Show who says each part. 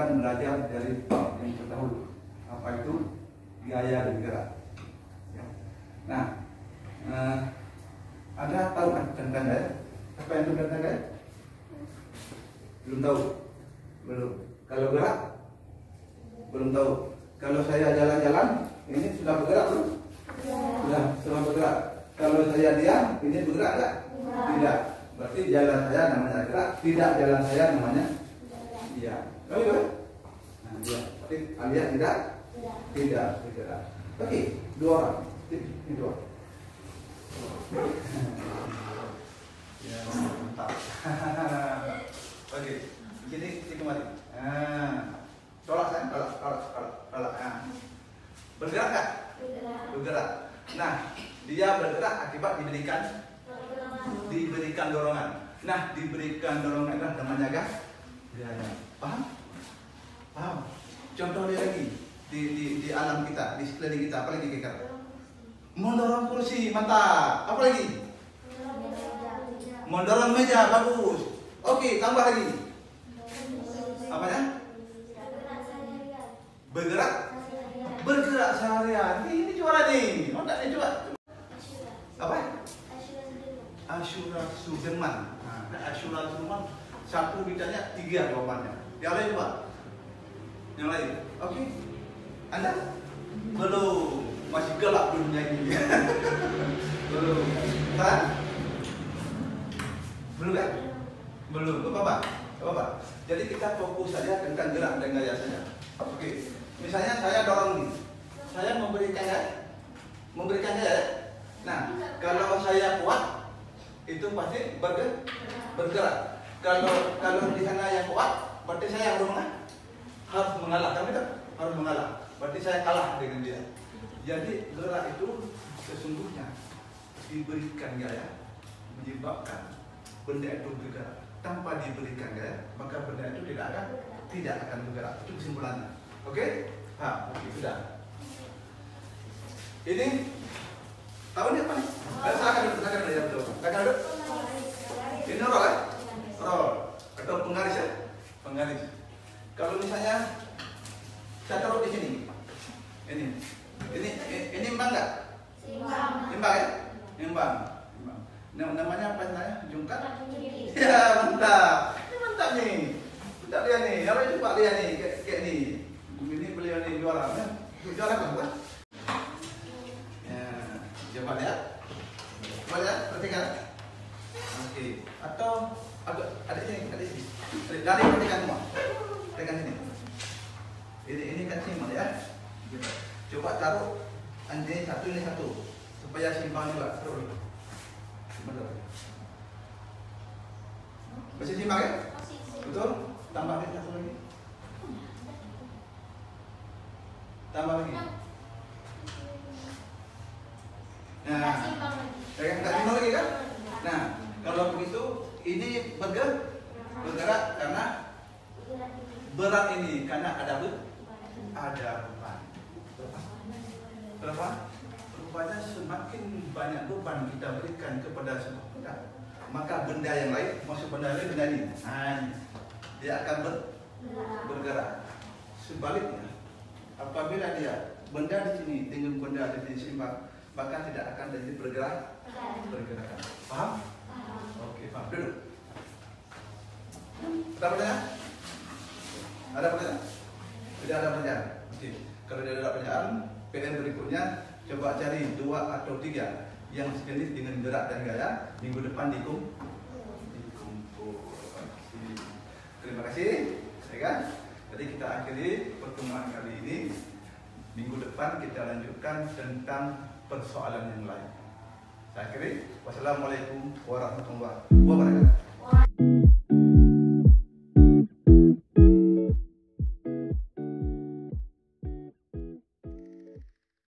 Speaker 1: akan belajar dari bab yang terdahulu, apa itu gaya dan gerak. Ya. Nah, ada tahu kan tentang gaya? Apa yang itu tentang gaya? Belum tahu? Belum. Kalau gerak? Belum tahu. Kalau saya jalan-jalan, ini sudah bergerak belum? Sudah bergerak. Kalau saya diam, ini bergerak enggak? Tidak. Berarti jalan saya namanya gerak, tidak jalan saya namanya iya. Oh iya. Nah, dia. Berarti Alia tidak? Tidak bergerak. Oke, dua orang. Ini dua. Ya, mantap. Oke, jadi kembali. Tolak kan? Tolak. Bergerak nggak? Bergerak. Nah, dia bergerak akibat diberikan dorongan. Nah, diberikan dorongan adalah namanya gaya. Paham? Contoh dia lagi di alam kita, di sekeliling kita, apa lagi kira? Mendorong kursi, mantap. Apa lagi? Mendorong meja, bagus. Oke, tambah lagi. Apanya? Bergerak seharian. Ini juara nih. Otaknya coba. Apa? Asyura Sudirman. Nah, Asyura Sudirman satu ditanya 3 jawabannya. Yang lain coba. Yang lain. Oke. Anda? Belum. Masih gelap dunia ini. Belum. Kan? Belum kan? Belum. Apa? Jadi kita fokus saja tentang gerak dan gaya saja. Oke. Misalnya saya dorong nih. Saya memberikan gaya. Nah, kalau saya kuat itu pasti bergerak. Kalau di sana yang kuat, berarti saya harus mengalah. Kan betul? Harus mengalah. Berarti saya kalah dengan dia. Jadi gerak itu sesungguhnya diberikan gaya menyebabkan benda itu bergerak. Tanpa diberikan gaya, maka benda itu tidak akan bergerak. Itu kesimpulannya. Oke? Sudah. Ini tahu ini apa nih? Silakan duduk. Silakan duduk. Ini roll ya? Roll atau penggaris ya? Penggaris. Kalau misalnya saya taruh di sini. Ini imbang nggak? Imbang ya? Imbang. Namanya apa namanya? Jungkat? Ya, mantap. Ini mantap nih. Mantap dia nih. Kalau coba lihat nih kayak nih. Ini beliau nih juara. Juara kan? Ya, coba lihat. Perhatikan. Oke. Atau ada sini. Dari perhatikan semua. Perhatikan sini. Ini kan simbol ya. Coba taruh ini satu supaya seimbang juga. Terus. Masih simbang ya? Betul? Tambahin satu lagi. Tambah lagi. Nah, tak simbang lagi kan? Nah, kalau begitu ini bergerak karena berat ini karena ada beban. Berapa? Rupanya semakin banyak beban kita berikan kepada sebuah benda, maka benda yang lain, benda ini, dia akan bergerak. Sebaliknya, apabila dia benda di sini dengan benda di sini seimbang, maka tidak akan jadi bergerak. Paham? Oke, paham. Duduk. Ada pertanyaan? Tidak ada pertanyaan. Oke. Kalau tidak ada pertanyaan, PR berikutnya coba cari 2 atau 3 yang sejenis dengan gerak dan gaya. Minggu depan dikumpul. Terima kasih. Ya kan? Jadi kita akhiri pertemuan kali ini. Minggu depan kita lanjutkan tentang persoalan yang lain. Saya akhiri. Wassalamualaikum warahmatullahi wabarakatuh.